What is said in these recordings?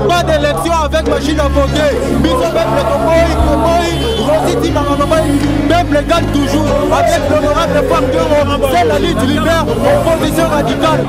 Pas d'élection avec machine à voter. Peuple gagne toujours. Avec l'honorable femme c'est la lutte libère, opposition radicale.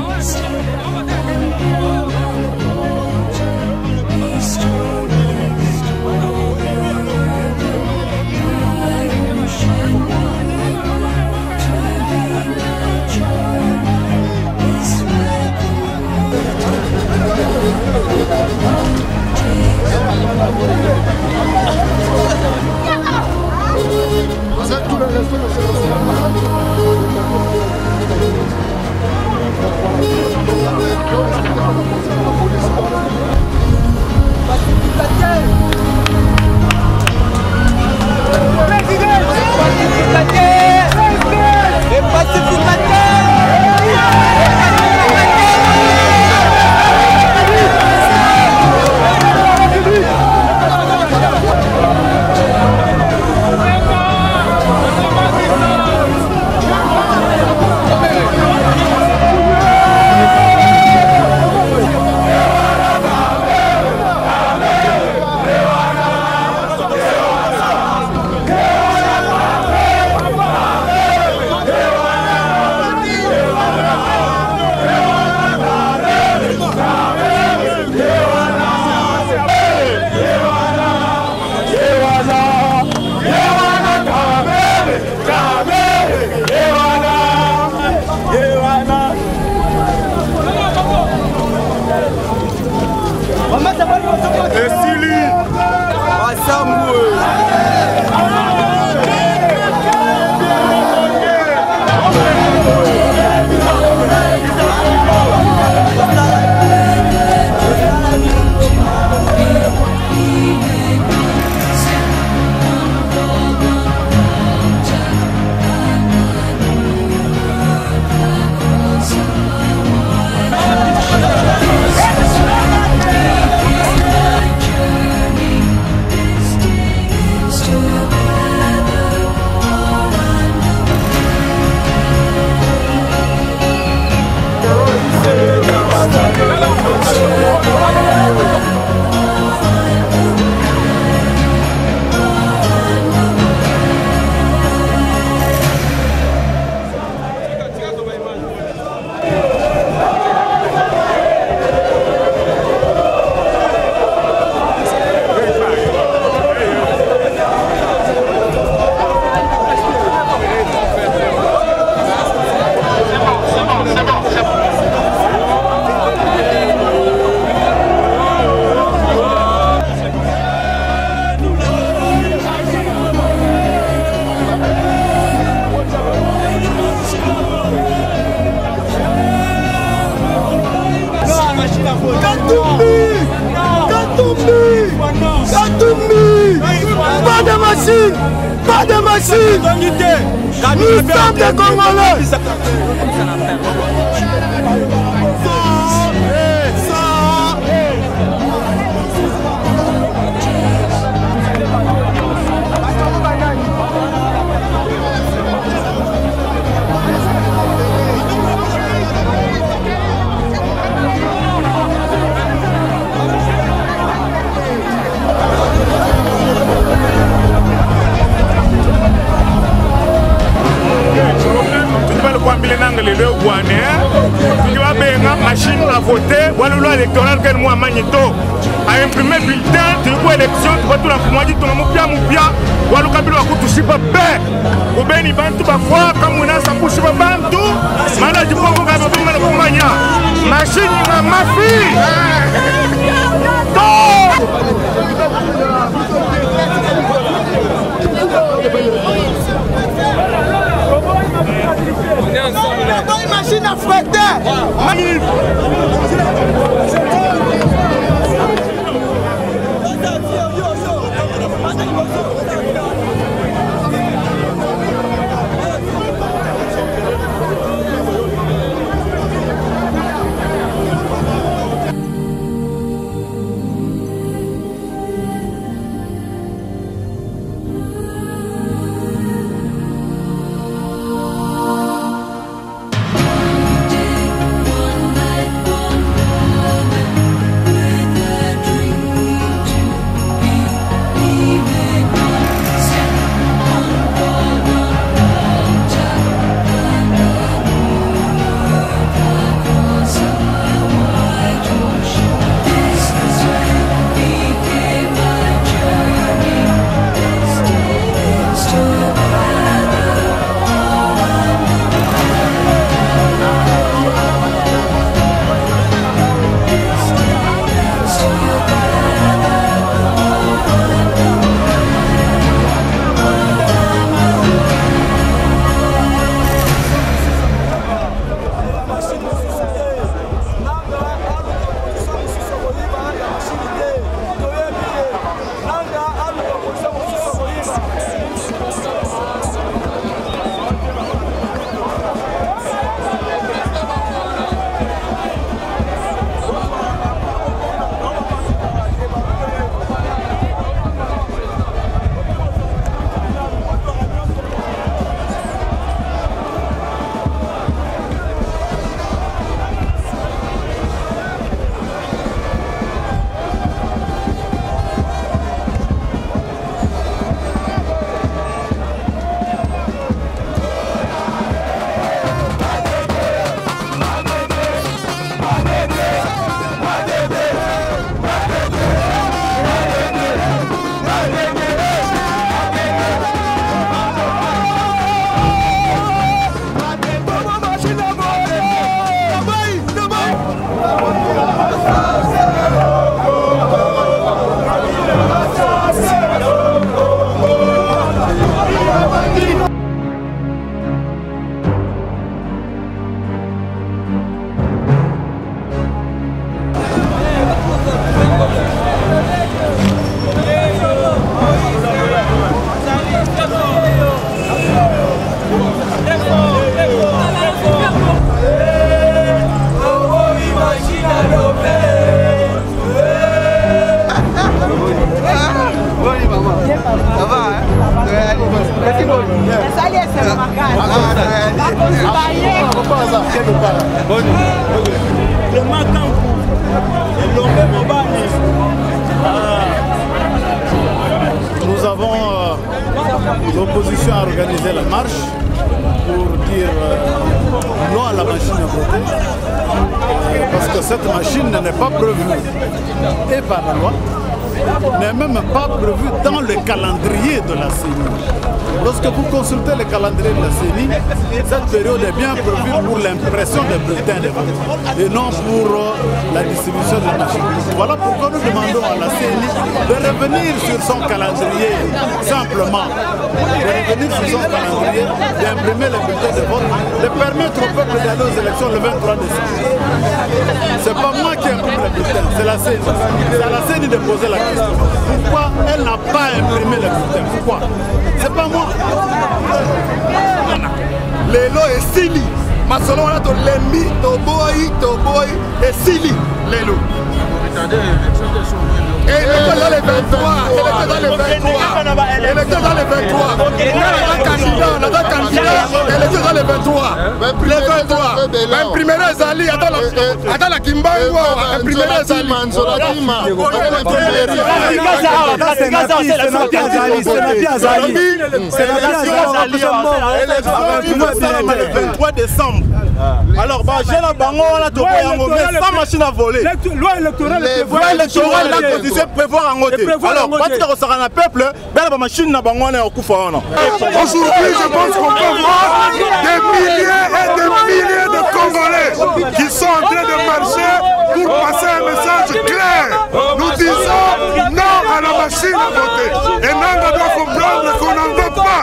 Pas de machine. Nous sommes des Congolais. Machine à voter, ou la loi électorale que moi magnéto a imprimé bulletin de l'élection, tu vois tout la moitié de mon moupia, ou à l'occasion de tout si pas paix, ou bien il va tout parfois, comme on a sa bouche pas bantou, malade du bon gars, on va machine à ma fille. On est ensemble là. On a une machine à fouetter. Thank you. Nous avons l'opposition à organiser la marche pour dire non à la machine à voter, parce que cette machine n'est pas prévue et par la loi, n'est même pas prévue dans le calendrier de la CENI. Lorsque vous consultez le calendrier de la CENI, cette période est bien prévue pour l'impression des bulletins de vote et non pour la distribution de la machine. Voilà pourquoi nous demandons à la CENI de revenir sur son calendrier, simplement, de revenir sur son calendrier, d'imprimer les bulletins de vote, de permettre au peuple d'aller aux élections le 23 décembre. C'est pas moi qui imprime les bulletins, c'est la CENI. C'est à la CENI de poser la question. Pourquoi elle n'a pas imprimé les bulletins? Pourquoi? C'est pas moi. Lelo et Sili. Masolo wana to lembi, to boy et Sili. Lelo. Et électeur dans les 23. Électeur dans les 23. Électeur dans les 23. Les 23. Imprimer les alliés. Attends la Kimbango. Imprimer les alliés. Le 23 décembre. Alors, j'ai la bango, on a tout sans machine à voler. Loi électorale, la constitution prévoit en côté. Alors, quand tu as un peuple, la machine à bango, on est au coup. Aujourd'hui, je pense qu'on peut voir des milliers et des milliers de Congolais qui sont en train de marcher pour passer un message clair. Nous disons non à la machine à voter. Et Nanga doit comprendre qu'on n'en veut pas.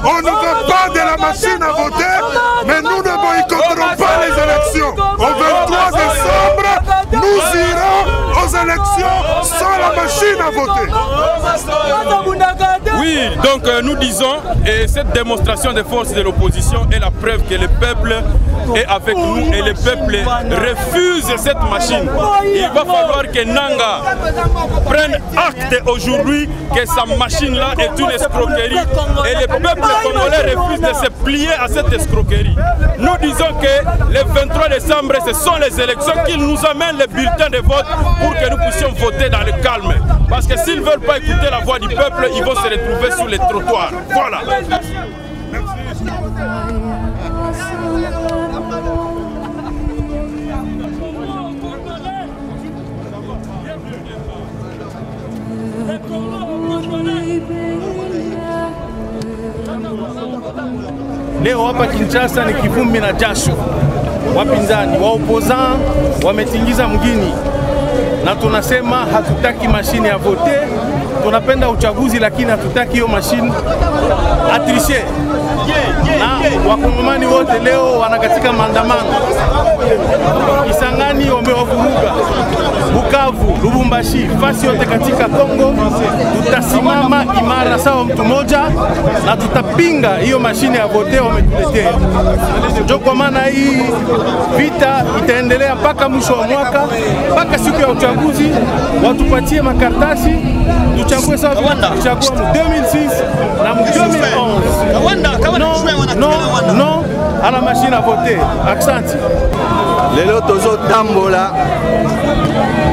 On ne veut pas de la machine à voter, mais nous ne boycotterons pas les élections. Au 23 décembre, nous irons aux élections sans la machine à voter. Oui, donc nous disons, et cette démonstration des forces de l'opposition est la preuve que le peuple est avec nous et le peuple refuse cette machine. Il va falloir que Nanga prenne acte aujourd'hui que sa machine-là est une escroquerie et le peuple congolais refuse de se plier à cette escroquerie. Nous disons que le 23 décembre, ce sont les élections qui nous amènent les bulletins de vote pour que nous puissions voter dans le calme. Parce que s'ils ne veulent pas écouter la voix du peuple, ils vont se retrouver sur les trottoirs. Voilà. Leo hapa Kinshasa ni kivumbi na jasho. Wapinzani, waopozan wametingiza mgini na tunasema hatutaki mashine ya vote. Tunapenda uchaguzi lakini hatutaki hiyo mashine atrishe. Na wakongomani wote leo wanakatika maandamano. Kisangani wamewavuruga, Bukavu, Lubumbashi, fasi yote katika Kongo. Tutasimama imara sawa mtu moja na tutapinga hiyo mashine ya vote wametuletea. Ndio kwa maana hii vita itaendelea mpaka mwisho wa mwaka, mpaka siku ya uchaguzi. Watupatie makaratasi tuchague sawa tuchagua mu 2006 na mu 2011. Non à la machine à voter. Aksanti. Lelo tozo tambola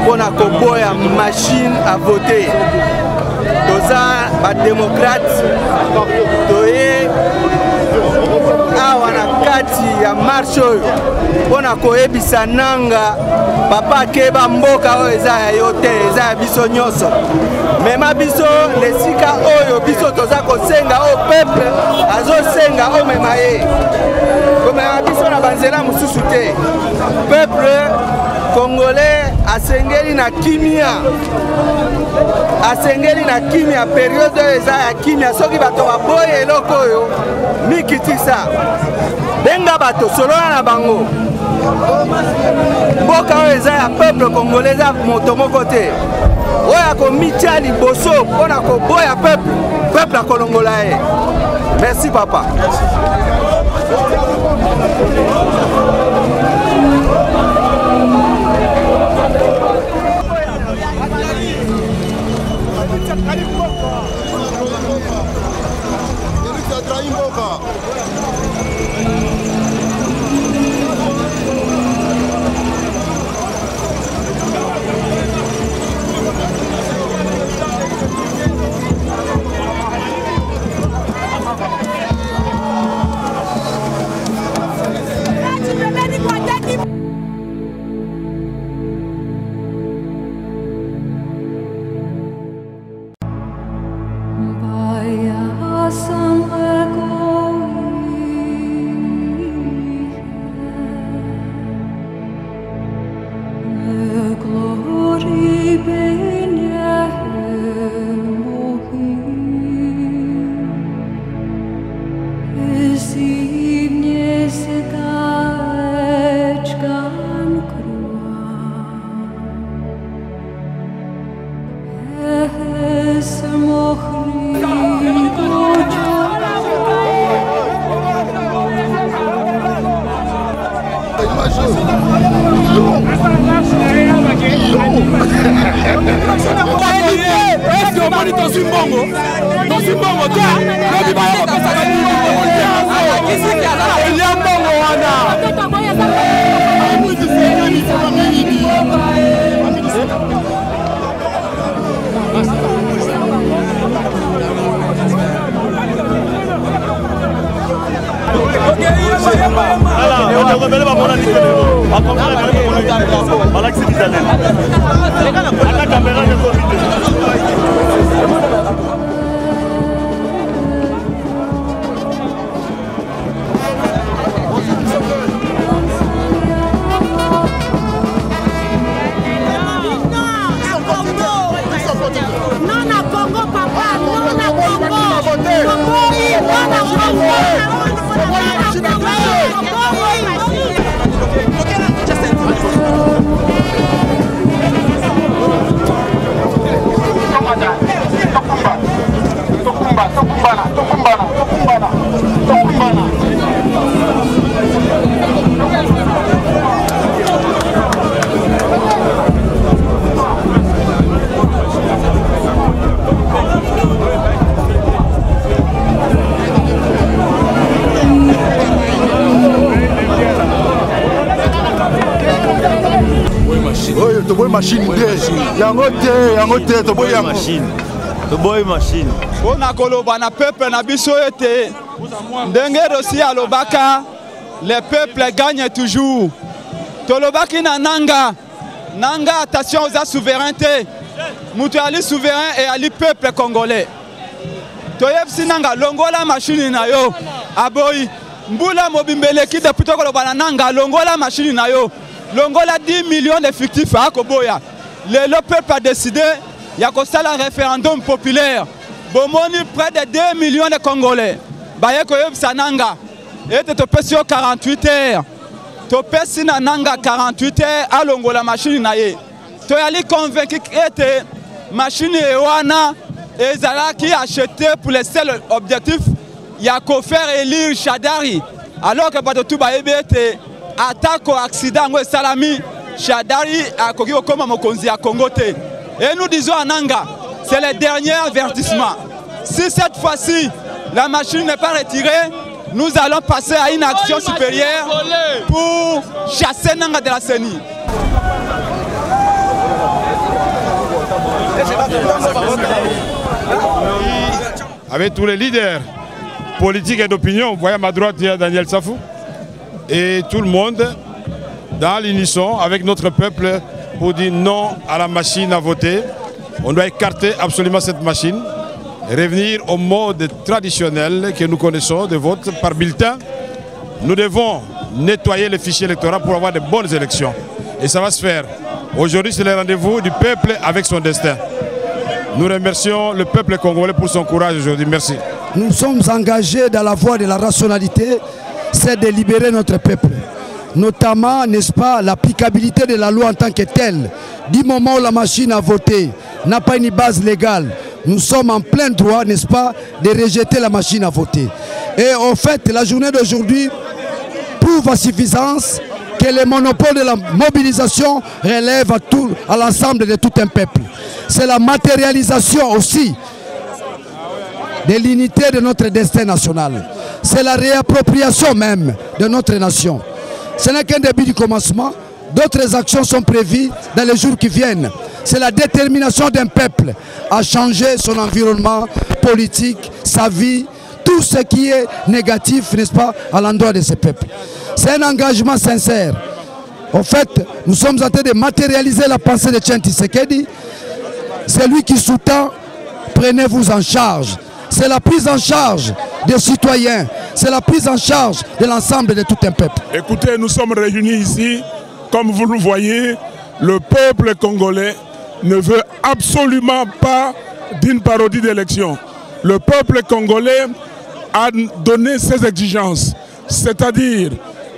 pona koboya machine à voter. Toza ba démocrate toye awa na kati ya marche oyo pona koyebisa Nanga papa keba mboka oyo eza ya yo te, eza ya biso nyonso. Mema biso lesika oyo biso toza kosenga o peuple azosenga o mema ye. Komema biso na banzela mususu te. Peuple congolais asengeli na kimia. Asengeli na kimia, période eza ya kimia. Soki bato baboye eloko oyo mikitisa. Benga bato solona na bango. Mboka oyo eza ya peuple congolais eza moto moko te. Oya komitia liboso mpona koboya peuple akolongola ye. Merci papa. machine. On a koloba na peuple na biso ete ndenge aussi alobaka le peuple gagne toujours. Tolobaki na nanga attention aux souveraineté. Mutu ali souverain et ali peuple congolais. Toyebsi nanga longola machine na yo aboyi mbula mobimbeleki depuis to koloba na nanga longola machine na yo longola 10 millions d'effectifs à Koboya. Le peuple a décidé, il y a un référendum populaire. Bomoni près de 2 millions de Congolais. Bayeko yob sananga. Et tu peux sur 48 heures. Tu peux sur nanga 48 heures à longola machine naye. Tu es convaincu que machine ewana et zala qui a acheté pour le seul objectif, il y a qu'à faire élire Chadari. Alors que pas de tout baébé attaque au accident ou salami. Chadari a koki okoma mokonzi à Congo. Et nous disons à Nanga, c'est le dernier avertissement. Si cette fois-ci la machine n'est pas retirée, nous allons passer à une action supérieure pour chasser Nanga de la CENI. Avec tous les leaders politiques et d'opinion, vous voyez à ma droite, il y a Daniel Safou, et tout le monde dans l'unisson avec notre peuple pour dire non à la machine à voter. On doit écarter absolument cette machine, revenir au mode traditionnel que nous connaissons de vote par bulletin. Nous devons nettoyer les fichiers électoraux pour avoir de bonnes élections. Et ça va se faire. Aujourd'hui, c'est le rendez-vous du peuple avec son destin. Nous remercions le peuple congolais pour son courage aujourd'hui. Merci. Nous sommes engagés dans la voie de la rationalité, c'est de libérer notre peuple. Notamment, n'est-ce pas, l'applicabilité de la loi en tant que telle. Du moment où la machine à voter n'a pas une base légale, nous sommes en plein droit, n'est-ce pas, de rejeter la machine à voter. Et en fait, la journée d'aujourd'hui prouve à suffisance que le monopole de la mobilisation relève à l'ensemble de tout un peuple. C'est la matérialisation aussi de l'unité de notre destin national. C'est la réappropriation même de notre nation. Ce n'est qu'un début du commencement. D'autres actions sont prévues dans les jours qui viennent. C'est la détermination d'un peuple à changer son environnement politique, sa vie, tout ce qui est négatif, n'est-ce pas, à l'endroit de ce peuple. C'est un engagement sincère. En fait, nous sommes en train de matérialiser la pensée de Tchéni Tshisekedi. C'est lui qui sous-tend, prenez-vous en charge. C'est la prise en charge des citoyens, c'est la prise en charge de l'ensemble de tout un peuple. Écoutez, nous sommes réunis ici, comme vous le voyez, le peuple congolais ne veut absolument pas d'une parodie d'élection. Le peuple congolais a donné ses exigences, c'est-à-dire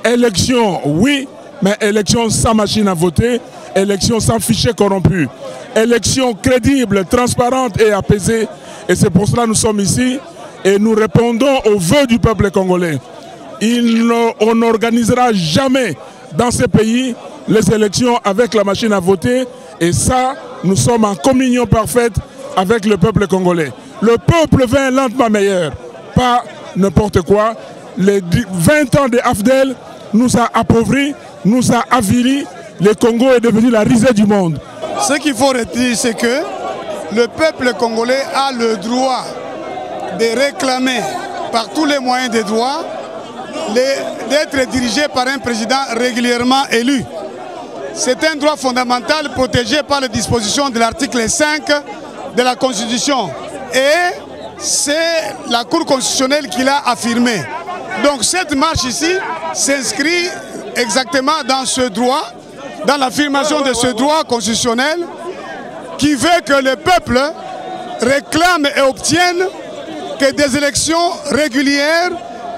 élection, oui, mais élection sans machine à voter, élection sans fichier corrompu, élection crédible, transparente et apaisée. Et c'est pour cela que nous sommes ici et nous répondons aux vœux du peuple congolais. On n'organisera jamais dans ces pays les élections avec la machine à voter. Et ça, nous sommes en communion parfaite avec le peuple congolais. Le peuple veut un lendemain meilleur, pas n'importe quoi. Les 20 ans de AFDEL nous a appauvris, nous a avilis. Le Congo est devenu la risée du monde. Ce qu'il faut retenir, c'est que le peuple congolais a le droit de réclamer par tous les moyens des droits d'être dirigé par un président régulièrement élu. C'est un droit fondamental protégé par les dispositions de l'article 5 de la Constitution. Et c'est la Cour constitutionnelle qui l'a affirmé. Donc cette marche ici s'inscrit exactement dans ce droit, dans l'affirmation de ce droit constitutionnel qui veut que le peuple réclame et obtienne que des élections régulières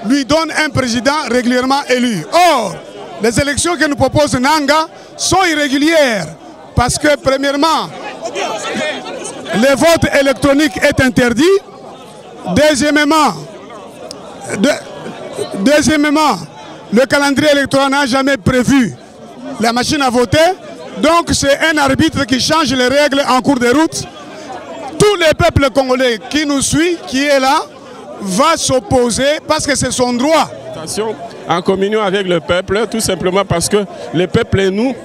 lui donnent un président régulièrement élu. Or, les élections que nous propose Nanga sont irrégulières parce que, premièrement, le vote électronique est interdit. Deuxièmement, le calendrier électoral n'a jamais prévu la machine à voter. Donc c'est un arbitre qui change les règles en cours de route. Tout le peuple congolais qui nous suit, qui est là, va s'opposer parce que c'est son droit. En communion avec le peuple, tout simplement parce que le peuple et nous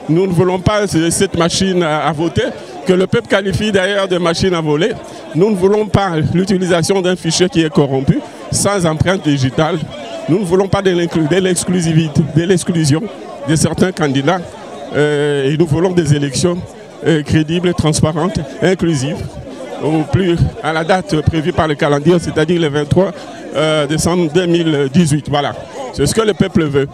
ne voulons pas cette machine à voter, que le peuple qualifie d'ailleurs de machine à voler. Nous ne voulons pas l'utilisation d'un fichier qui est corrompu, sans empreinte digitale. Nous ne voulons pas de l'exclusivité, de l'exclusion de certains candidats. Et nous voulons des élections crédibles, transparentes, inclusives, au plus à la date prévue par le calendrier, c'est-à-dire le 23 décembre 2018. Voilà, c'est ce que le peuple veut.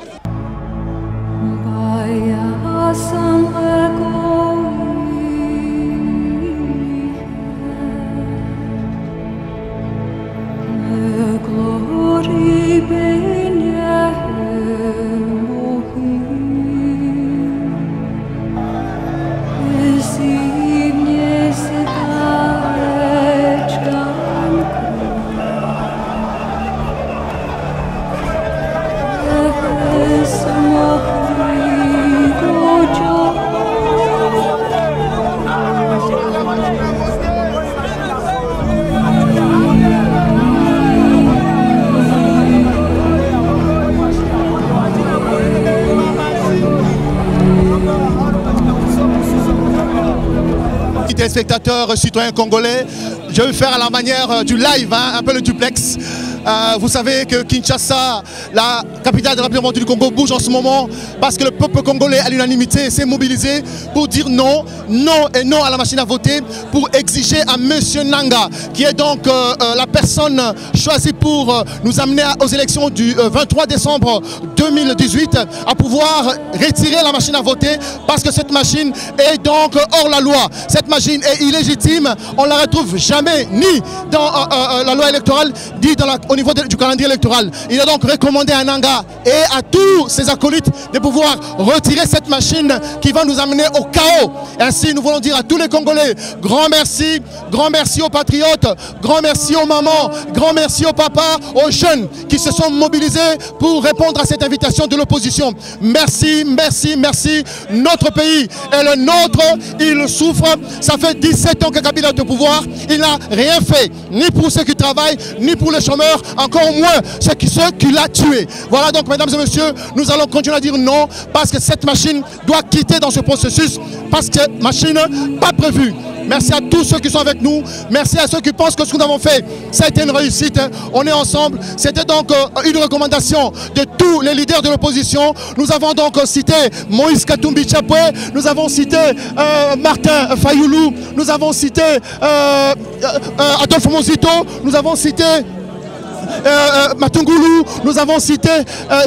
Spectateurs, citoyens congolais, je vais faire à la manière du live, hein, un peu le duplex. Vous savez que Kinshasa, la capitale de la République du Congo, bouge en ce moment parce que le peuple congolais à l'unanimité s'est mobilisé pour dire non, non et non à la machine à voter, pour exiger à M. Nanga, qui est donc la personne choisie pour nous amener aux élections du 23 décembre 2018, à pouvoir retirer la machine à voter parce que cette machine est donc hors la loi. Cette machine est illégitime, on ne la retrouve jamais ni dans la loi électorale, ni dans au niveau du calendrier électoral. Il a donc recommandé à Nanga et à tous ses acolytes de pouvoir retirer cette machine qui va nous amener au chaos. Ainsi, nous voulons dire à tous les Congolais, grand merci aux patriotes, grand merci aux mamans, grand merci aux papas, aux jeunes qui se sont mobilisés pour répondre à cette invitation de l'opposition. Merci, merci, merci. Notre pays est le nôtre, il souffre. Ça fait 17 ans que Kabila est au pouvoir. Il n'a rien fait, ni pour ceux qui travaillent, ni pour les chômeurs, encore moins ceux qui l'ont tué. Voilà donc, mesdames et messieurs, nous allons continuer à dire non, parce que cette machine doit quitter dans ce processus, parce que cette machine pas prévue. Merci à tous ceux qui sont avec nous. Merci à ceux qui pensent que ce que nous avons fait, ça a été une réussite. On est ensemble. C'était donc une recommandation de tous les leaders de l'opposition. Nous avons donc cité Moïse Katumbi Chapwe, nous avons cité Martin Fayoulou, nous avons cité Adolphe Mozito, nous avons cité Matungulu, nous avons cité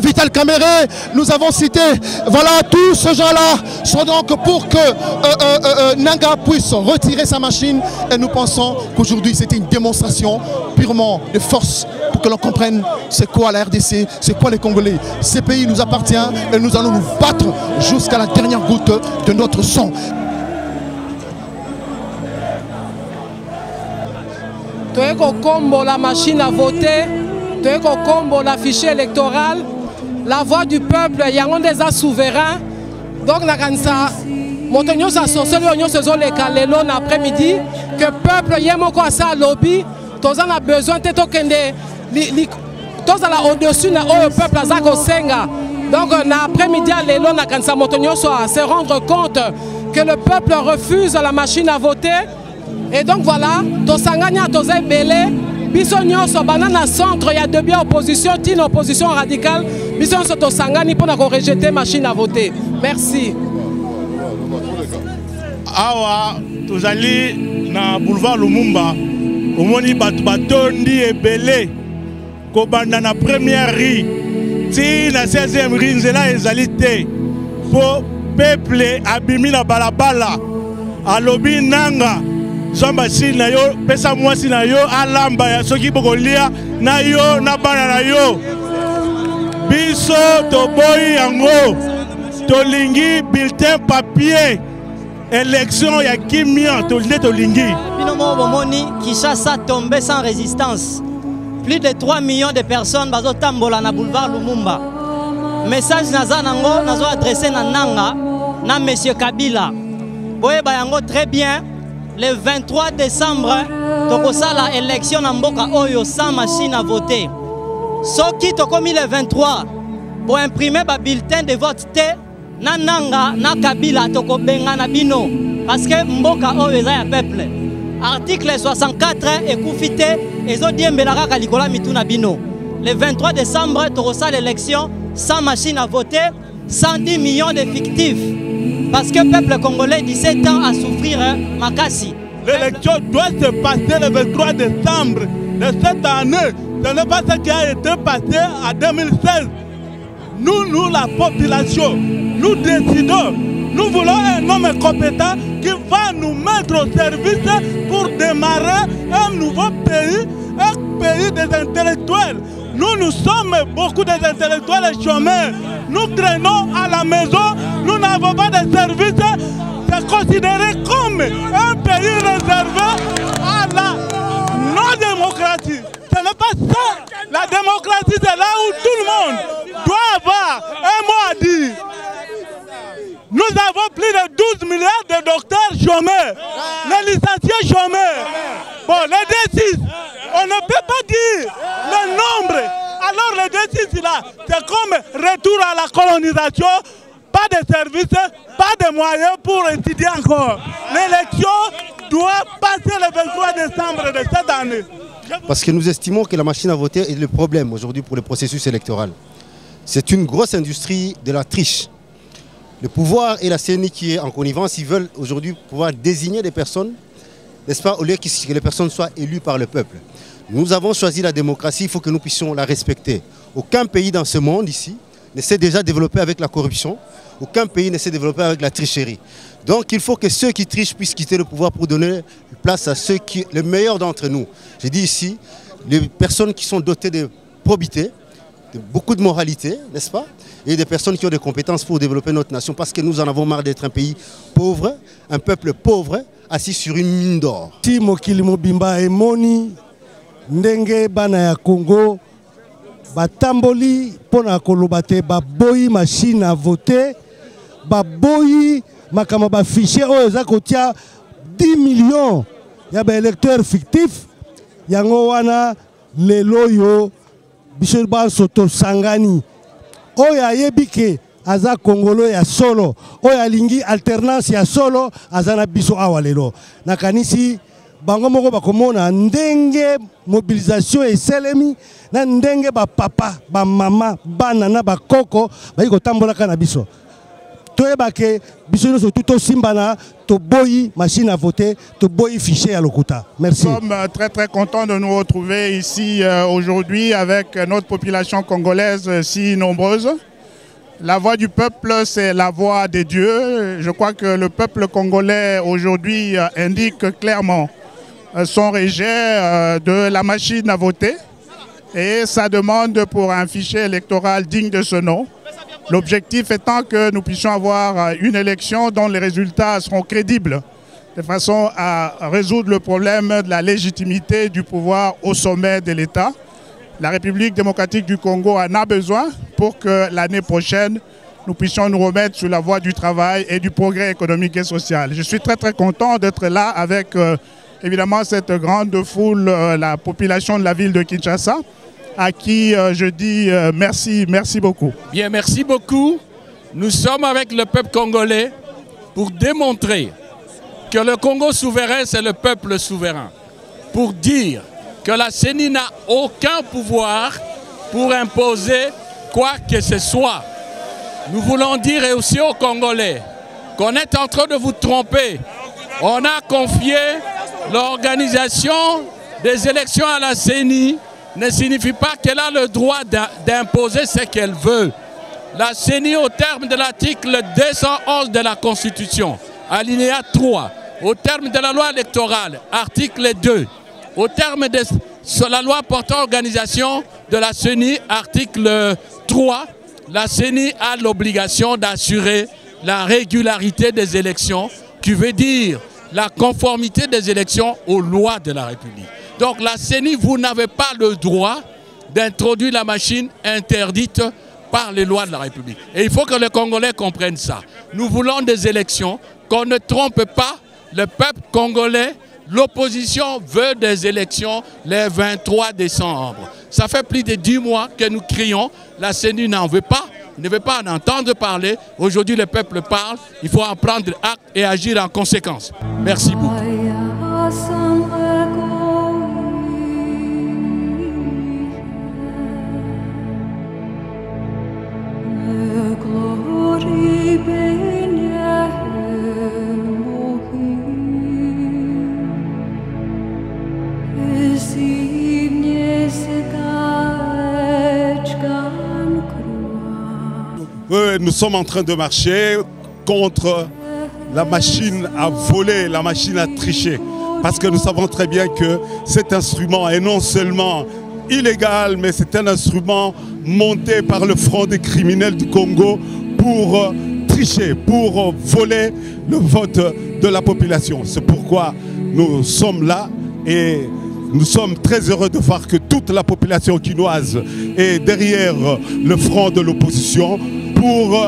Vital Kamere, nous avons cité, voilà, tous ces gens-là sont donc pour que Nanga puisse retirer sa machine, et nous pensons qu'aujourd'hui c'était une démonstration purement de force pour que l'on comprenne c'est quoi la RDC, c'est quoi les Congolais. Ce pays nous appartient et nous allons nous battre jusqu'à la dernière goutte de notre sang. Toyeko kombo la machine à voter, toyeko kombo la fichier électoral, la voix du peuple, il y a des souverains. Donc, nakanisa, motonyo sa soselo nyo sezo le kalelo l'après-midi que peuple yemoko asa lobby, tous en a besoin de tokende tous la au-dessus na o peuple azako senga. Donc, l'après-midi lelo nakanisa motonyo se rendre compte que le peuple refuse la machine à voter. Et donc voilà, tosanganya tozé belé, biso nyonso banana centre, il y a deux biens opposition, une opposition radicale, biso nyonso tosangani pour rejeter machine à voter. Merci. Awa tozali na boulevard Lumumba, omoni bato batondi ebele kobanda na première rue, ti na 16e rue nzela ezali te po peuple abimi na balabala alobi nanga zamba si na yo pesa mwasi na yo alamba ya soki bokolia na yo na bana na yo biso toboyi yango tolingi bulletin papier élection ya kimia tolingi binomo bomoni Kinshasa tombé sans résistance. Plus de 3 millions de personnes bazotambola na boulevard Lumumba. Message naza nango nazo adressé na nanga na monsieur Kabila. Boye bayango très bien. Le 23 décembre, tokosala élection na mboka oyo sans machine à voter. Soki tokomi le 23 pour imprimer ba bulletin de vote te na nanga na Kabila tokobenga na bino parce que mboka oyo eza ya peuple. Article 64 ekufite ezodiembelaka kalikola mituna bino. Le 23 décembre, tokosala l'élection sans machine à voter, 110 millions de fictifs. Parce que le peuple congolais 17 ans à souffrir Makassi. L'élection doit se passer le 23 décembre de cette année. Ce n'est pas ce qui a été passé en 2016. Nous, la population, nous décidons. Nous voulons un homme compétent qui va nous mettre au service pour démarrer un nouveau pays, un pays des intellectuels. Nous sommes beaucoup des intellectuels chômeurs. Nous traînons à la maison, nous n'avons pas de service. C'est considéré comme un pays réservé à la non-démocratie. Ce n'est pas ça. La démocratie, c'est là où tout le monde doit avoir un mot à dire. Nous avons plus de 12 milliards de docteurs chômeurs, les licenciés chômeurs. Bon, les D6, on ne peut pas dire le nombre. Alors les D6 là, c'est comme retour à la colonisation, pas de services, pas de moyens pour étudier encore. L'élection doit passer le 23 décembre de cette année. Parce que nous estimons que la machine à voter est le problème aujourd'hui pour le processus électoral. C'est une grosse industrie de la triche. Le pouvoir et la CENI qui est en connivence, ils veulent aujourd'hui pouvoir désigner des personnes, n'est-ce pas, au lieu que les personnes soient élues par le peuple. Nous avons choisi la démocratie, il faut que nous puissions la respecter. Aucun pays dans ce monde ici ne s'est déjà développé avec la corruption, aucun pays ne s'est développé avec la tricherie. Donc il faut que ceux qui trichent puissent quitter le pouvoir pour donner place à ceux qui, les meilleurs d'entre nous. J'ai dit ici, les personnes qui sont dotées de probité, de beaucoup de moralité, n'est-ce pas, et des personnes qui ont des compétences pour développer notre nation, parce que nous en avons marre d'être un pays pauvre, un peuple pauvre, assis sur une mine d'or. Si mokili mobimba emoni ndenge bana ya Congo batamboli pona koloba te baboyi machine à voter, baboyi makama ba fichier oyo za kotia 10 millions ya ba électeurs fictifs yango wana lelo yo biso ba soto sangani oyo ayebi ke aza Congolo ya solo oyo alingi alternance ya solo azana biso awa lelo nakanisi bango moko bakomona ndenge mobilisation eselemi na ndenge ba papa ba mama bana na ba koko bayi kotambolaka na biso toyeba ke biso nyonso tout simbana to boyi machine à voter to boyi fichier à lokuta. Merci. Nous sommes très contents de nous retrouver ici aujourd'hui avec notre population congolaise si nombreuse. La voix du peuple, c'est la voix des dieux. Je crois que le peuple congolais aujourd'hui indique clairement son rejet de la machine à voter et sa demande pour un fichier électoral digne de ce nom. L'objectif étant que nous puissions avoir une élection dont les résultats seront crédibles, de façon à résoudre le problème de la légitimité du pouvoir au sommet de l'État. la République démocratique du Congo en a besoin pour que l'année prochaine, nous puissions nous remettre sur la voie du travail et du progrès économique et social. Je suis très content d'être là avec évidemment cette grande foule, la population de la ville de Kinshasa, à qui je dis merci beaucoup. Bien, merci beaucoup. Nous sommes avec le peuple congolais pour démontrer que le Congo souverain, c'est le peuple souverain. Pour dire que la CENI n'a aucun pouvoir pour imposer quoi que ce soit. Nous voulons dire aussi aux Congolais qu'on est en train de vous tromper. On a confié l'organisation des élections à la CENI, ne signifie pas qu'elle a le droit d'imposer ce qu'elle veut. La CENI, au terme de l'article 211 de la Constitution, alinéa 3, au terme de la loi électorale, article 2, au terme de la loi portant organisation de la CENI, article 3, la CENI a l'obligation d'assurer la régularité des élections, qui veut dire la conformité des élections aux lois de la République. Donc la CENI, vous n'avez pas le droit d'introduire la machine interdite par les lois de la République. Et il faut que les Congolais comprennent ça. Nous voulons des élections, qu'on ne trompe pas le peuple congolais. L'opposition veut des élections le 23 décembre. Ça fait plus de 10 mois que nous crions, la CENI n'en veut pas, ne veut pas en entendre parler. Aujourd'hui, le peuple parle, il faut en prendre acte et agir en conséquence. Merci beaucoup. Nous sommes en train de marcher contre la machine à voler, la machine à tricher. Parce que nous savons très bien que cet instrument est non seulement illégal, mais c'est un instrument monté par le Front des criminels du Congo pour tricher, pour voler le vote de la population. C'est pourquoi nous sommes là et nous sommes très heureux de voir que toute la population quinoise est derrière le front de l'opposition pour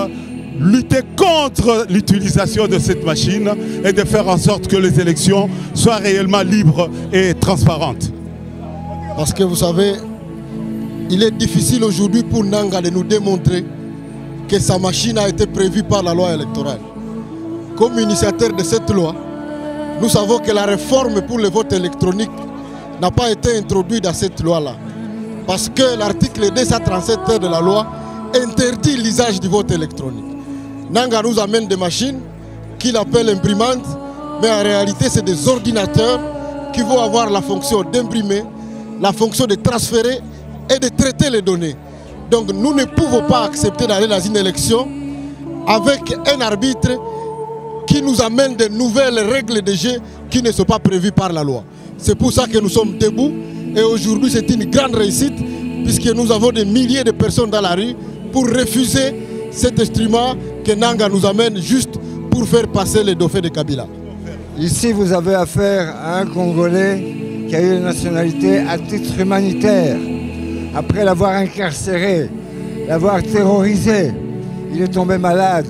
lutter contre l'utilisation de cette machine et de faire en sorte que les élections soient réellement libres et transparentes. Parce que vous savez, il est difficile aujourd'hui pour Nanga de nous démontrer que sa machine a été prévue par la loi électorale. Comme initiateur de cette loi, nous savons que la réforme pour le vote électronique n'a pas été introduite dans cette loi-là. Parce que l'article 237 de la loi interdit l'usage du vote électronique. Nanga nous amène des machines qu'il appelle imprimantes, mais en réalité c'est des ordinateurs qui vont avoir la fonction d'imprimer, la fonction de transférer et de traiter les données. Donc nous ne pouvons pas accepter d'aller dans une élection avec un arbitre qui nous amène de nouvelles règles de jeu qui ne sont pas prévues par la loi. C'est pour ça que nous sommes debout et aujourd'hui c'est une grande réussite puisque nous avons des milliers de personnes dans la rue pour refuser cet instrument que Nanga nous amène juste pour faire passer les dauphins de Kabila. Ici vous avez affaire à un Congolais qui a eu une nationalité à titre humanitaire. Après l'avoir incarcéré, l'avoir terrorisé, il est tombé malade.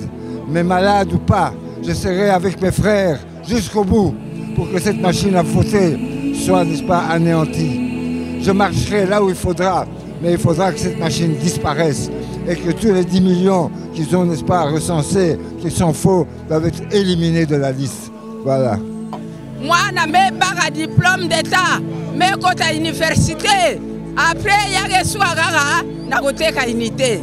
Mais malade ou pas, je serai avec mes frères jusqu'au bout pour que cette machine à voter soit, n'est-ce pas, anéantie. Je marcherai là où il faudra, mais il faudra que cette machine disparaisse et que tous les 10 millions qu'ils ont, n'est-ce pas, recensés, qui sont faux, doivent être éliminés de la liste. Voilà. Moi, je n'ai pas un diplôme d'État, mais quand à l'université, après, il y a des soirées, je n'ai pas unité.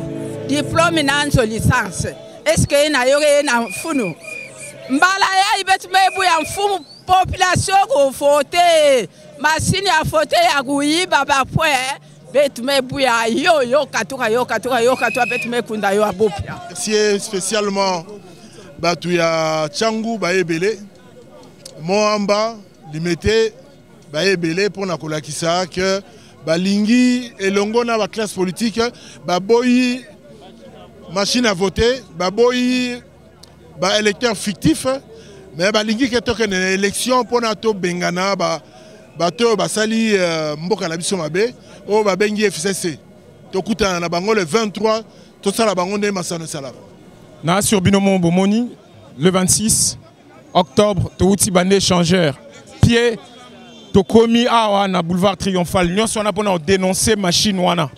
Diplôme et licence. Est-ce qu'il y a un fou? Mbalaya, il va te mettre un fou, population qui vote, machine à voter, à gouiller, baba poe, bet me bouya, yo, katuka, bet me kunda, yo, abopia. Merci spécialement, Batouya Tchangou, Baebele, Moamba, Limete, Baebele, pour Nakola Kisa, que Balingi et Longona, la classe politique, Baboyi, machine à voter, Baboyi, électeur fictif, mais Balingi qui est une élection pour Nato Bengana, bato basali mboka na biso mabe o babengi FCC tokutana na bango le 23 tosala bango nde masano sala na sur Binomo Bomoni le 26 octobre touti bande échangeur pied tokomi awa na boulevard Triomphal nyonso na pona dénoncer machine wana.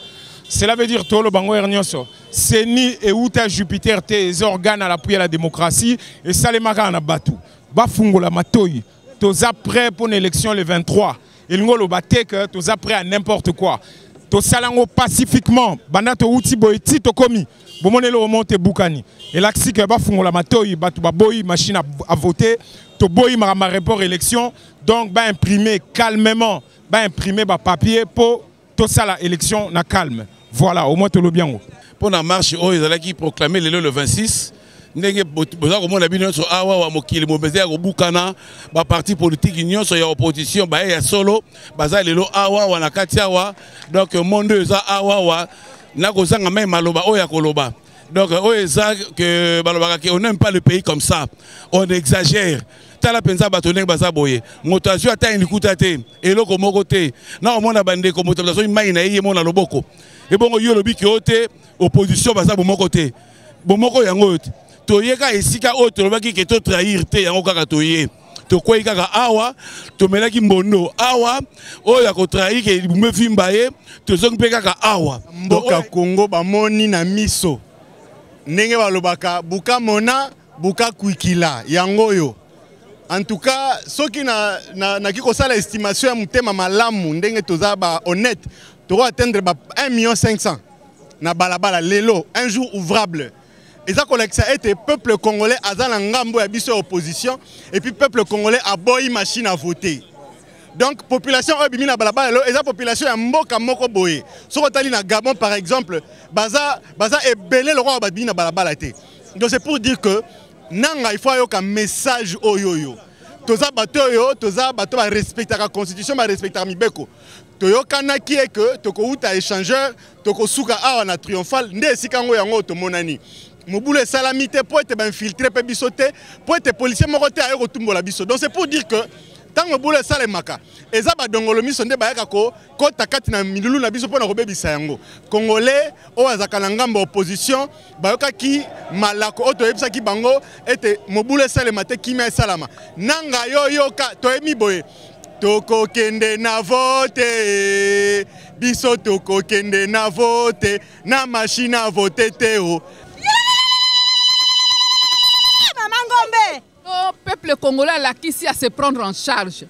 Cela veut dire tout le bango nyonso Seni et Uta Jupiter tes organes à l'appui à la démocratie et ça les maga na batu bafungo la matoyi toza prêt pour une élection le 23 et ngolo bateke toza prêt à n'importe quoi to salango pacifiquement banda to uti boyti to komi bomonelo remonte bukani et l'axi que bafungo la matoyi batu baboyi machine à voter to boyi ma rapport élection donc ba imprimer calmement ba imprimer ba papier pour to sala élection na calme. Voilà, au moins tout le bien. Pour la marche, ils ont proclamé le 26. Ndenge boza ko mona bino so awa wa mokili mobeze ko bukana ba parti politique union so ya opposition ba ya solo baza lelo awa wa na kati awa donc monde eza awa wa na ko zanga même maloba oya koloba donc oza que baloba que on n'aime pas le pays comme ça on exagère tala penza batoneng baza boye motation ata indikuta te eloko moko te na o mona bande ko motation mai na yé mona loboko et bon yo lobi ki ote opposition baza bomoko te bomoko yango ote toyeka esika ote lobaki ke to trahir te yango kaka toye to kwei kaka awa to melaki mbondo awa oya ko trahir ke bume fimba ye to zongi pe kaka awa mboka Congo bamoni na miso ndenge balobaka buka mona buka kuikila yango yo. En tout cas, ceux qui n'ont pas l'estimation de mutema malamu ndenge toza ba honnête, tu vas atteindre 1 500 000 na balabala lelo un jour ouvrable. Et ça collecte était peuple congolais azala ngambo ya biso opposition et puis peuple congolais a boy machine à voter. Donc population obimi na balabala lelo et la population ya mboka moko boye. So tali na Gabon par exemple, baza ebele le roi babimi na balabala te. Donc c'est pour dire que nanga il faut un message oyoyo. Toza bato yo, toza bato ba respecter la constitution, ba respecter mibeko. Toyo kana qui est que toko uta échangeur, toko suka awa na triomphal, nde sikango yango to monani. Mobule salamité pour être infiltré pe bisoté, pour être policier moroté a retumbo la biso. Donc c'est pour dire que tant mobule salemaka, eza ba dongolo miso nde ba yakako ko takati na milulu na biso pona robebisa yango. Congolais o azaka na ngambo opposition, ba yokaki malako oto yebisa ki bango ete mobule salemate kimia salama. Nanga yo yoka to emi boye. Toko kende na vote, biso toko kende na vote, na machine à voter teo. Le peuple congolais a qu'ici à se prendre en charge.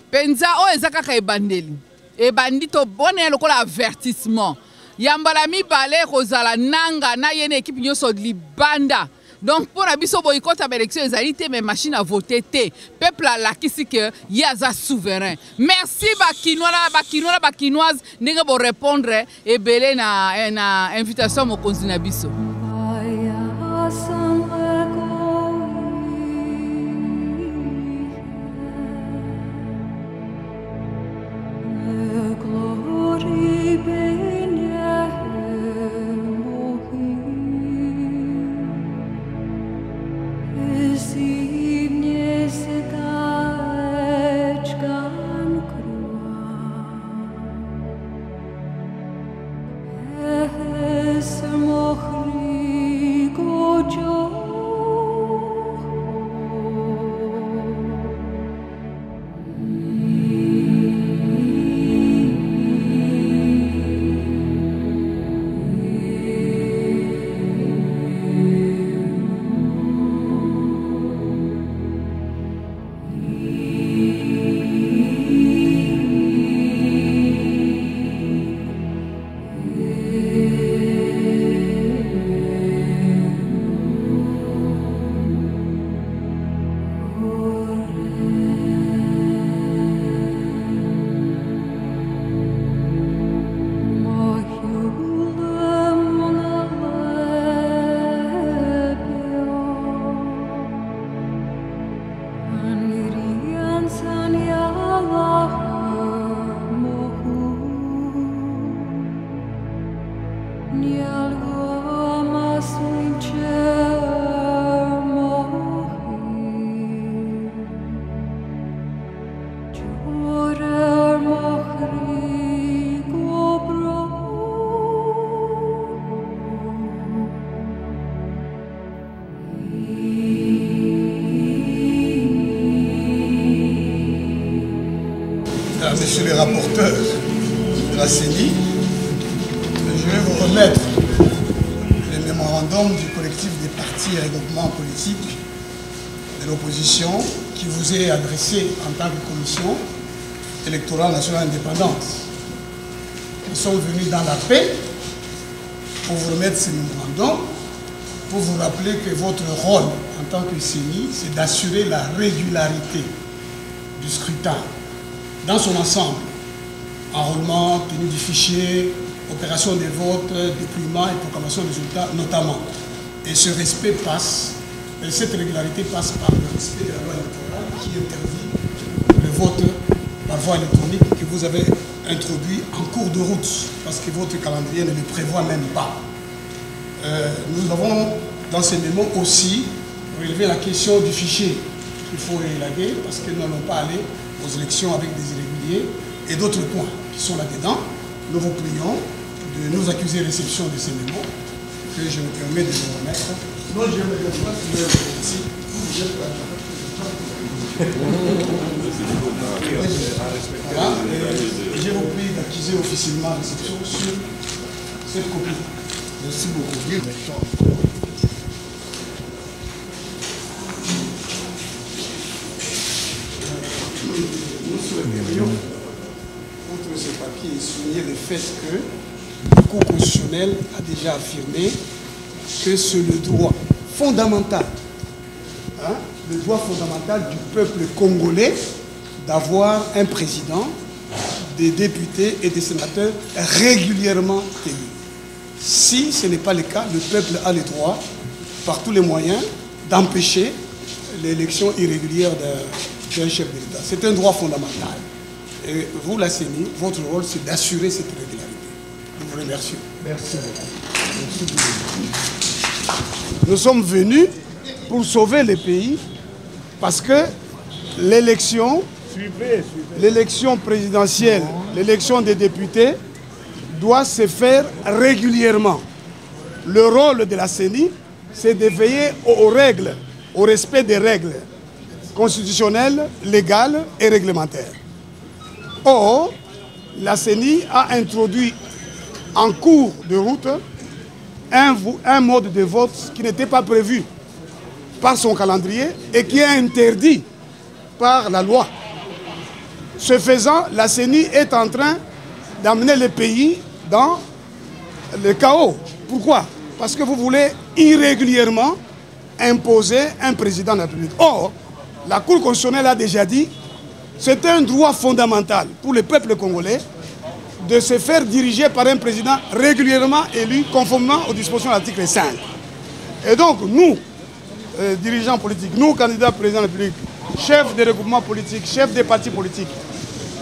Penza o ezaka e bandeli. E bandito bonne lokola avertissement. Yambala mi balé kozala nanga na yene équipe nyoso libanda. Donc pour la biso boycott à l'élection ezalité mais machine à voter té. Peuple a qu'ici que yaza souverain. Merci bakinoise ndenge bo répondre et belé na invitation mo konzina biso. Monsieur le rapporteur de la CENI, je vais vous remettre le mémorandum du collectif des partis et regroupements politiques de l'opposition qui vous est adressé en tant que commission électorale nationale indépendante. Nous sommes venus dans la paix pour vous remettre ce mémorandum, pour vous rappeler que votre rôle en tant que CENI, c'est d'assurer la régularité du scrutin dans son ensemble. Enrôlement, tenue du fichier, opération des votes, dépouillement et proclamation des résultats notamment. Et ce respect passe, et cette régularité passe par le respect de la loi électorale qui interdit le vote par voie électronique que vous avez introduit en cours de route, parce que votre calendrier ne le prévoit même pas. Nous avons dans ces mémos aussi relevé la question du fichier qu'il faut élaguer, parce que nous n'allons pas aller aux élections avec des irréguliers et d'autres points qui sont là-dedans. Nous vous prions de nous accuser réception de ces mémos que je me permets de vous remettre. Non, je me remercie. Voilà, je vous prie d'accuser officiellement réception sur cette copie. Merci beaucoup. Nous souhaiterions, outre ce papier, souligner le fait que le Cour constitutionnel a déjà affirmé que c'est le droit fondamental, le droit fondamental du peuple congolais d'avoir un président, des députés et des sénateurs régulièrement élus. Si ce n'est pas le cas, le peuple a le droit, par tous les moyens, d'empêcher l'élection irrégulière d'un chef d'État. C'est un droit fondamental. Et vous, la CENI, votre rôle, c'est d'assurer cette régularité. Nous vous remercions. Merci beaucoup. Nous sommes venus pour sauver le pays parce que l'élection présidentielle, l'élection des députés doit se faire régulièrement. Le rôle de la CENI, c'est de veiller aux règles, au respect des règles constitutionnelles, légales et réglementaires. Or, la CENI a introduit en cours de route un mode de vote qui n'était pas prévu par son calendrier et qui est interdit par la loi. Ce faisant, la CENI est en train d'amener le pays dans le chaos. Pourquoi? Parce que vous voulez irrégulièrement imposer un président de la République. Or, la Cour constitutionnelle a déjà dit que c'est un droit fondamental pour le peuple congolais de se faire diriger par un président régulièrement élu conformément aux dispositions de l'article 5. Et donc, nous, dirigeants politiques, nous, candidats président de la République, chefs des regroupements politiques, chefs des partis politiques,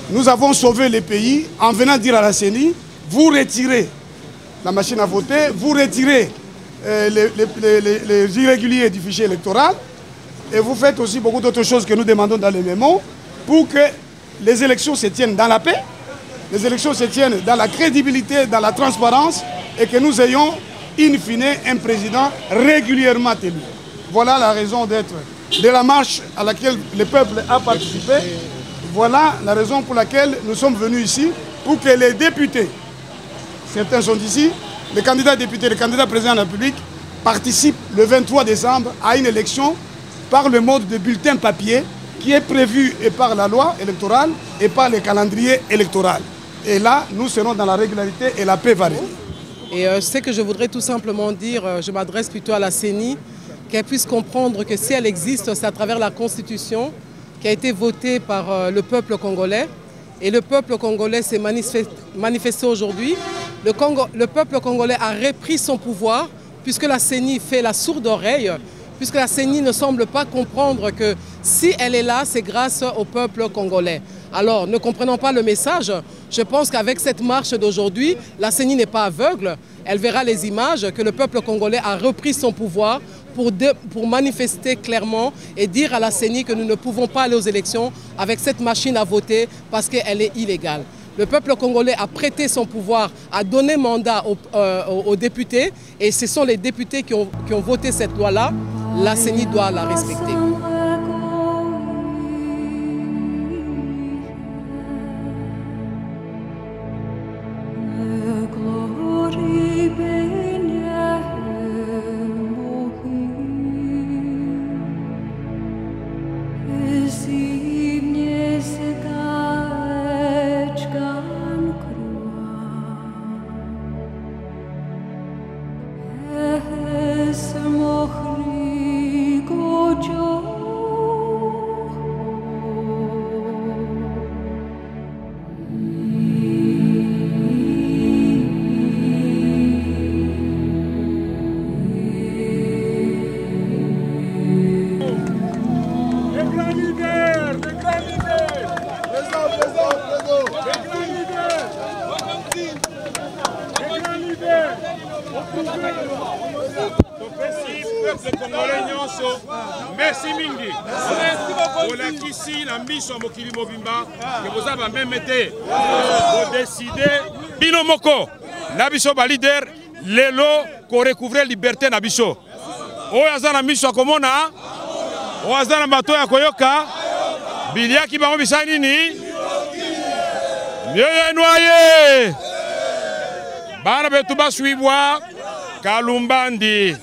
nous avons sauvé le pays en venant dire à la CENI, vous retirez la machine à voter, vous retirez les irréguliers du fichier électoral et vous faites aussi beaucoup d'autres choses que nous demandons dans les mémos pour que les élections se tiennent dans la paix, les élections se tiennent dans la crédibilité, dans la transparence et que nous ayons in fine un président régulièrement élu. Voilà la raison d'être de la marche à laquelle le peuple a participé. Voilà la raison pour laquelle nous sommes venus ici, pour que les députés, certains sont ici, les candidats députés, les candidats présidents de la République, participent le 23 décembre à une élection par le mode de bulletin papier qui est prévu et par la loi électorale et par le calendrier électoral. Et là, nous serons dans la régularité et la paix va régner. Et ce que je voudrais tout simplement dire, je m'adresse plutôt à la CENI, qu'elle puisse comprendre que si elle existe, c'est à travers la Constitution qui a été votée par le peuple congolais. Et le peuple congolais s'est manifesté aujourd'hui. Le peuple congolais a repris son pouvoir puisque la CENI fait la sourde oreille, puisque la CENI ne semble pas comprendre que si elle est là, c'est grâce au peuple congolais. Alors, ne comprenant pas le message, je pense qu'avec cette marche d'aujourd'hui, la CENI n'est pas aveugle. Elle verra les images que le peuple congolais a repris son pouvoir pour manifester clairement et dire à la CENI que nous ne pouvons pas aller aux élections avec cette machine à voter parce qu'elle est illégale. Le peuple congolais a prêté son pouvoir, a donné mandat aux députés et ce sont les députés qui ont voté cette loi-là. La CENI doit la respecter. Merci mingi. Olakisi na miso mokili mobimba que vous avez même été pour décider bino moko na biso ba leader lelo ko recouvrer liberté na biso. Oyo azana miso komona o azana bato ya koyoka biliaki bango bisani ni Yeye noye bana betu basuibwa Kalumbandi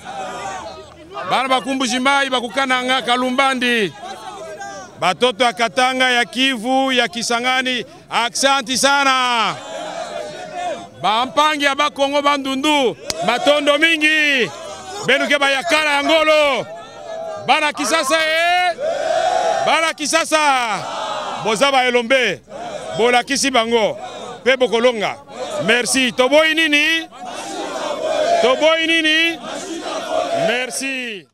bana bakumbushi mai bakukananga Kalumbandi batoto ya Katanga ya Kivu ya Kisangani aksanti sana bampangi ya bakongo bandundu matondo mingi benuke bayakala ya ngolo bana Kisasa bana Kisasa bozaba elombe bola kisi bango pe bokolonga merci toboyi nini merci.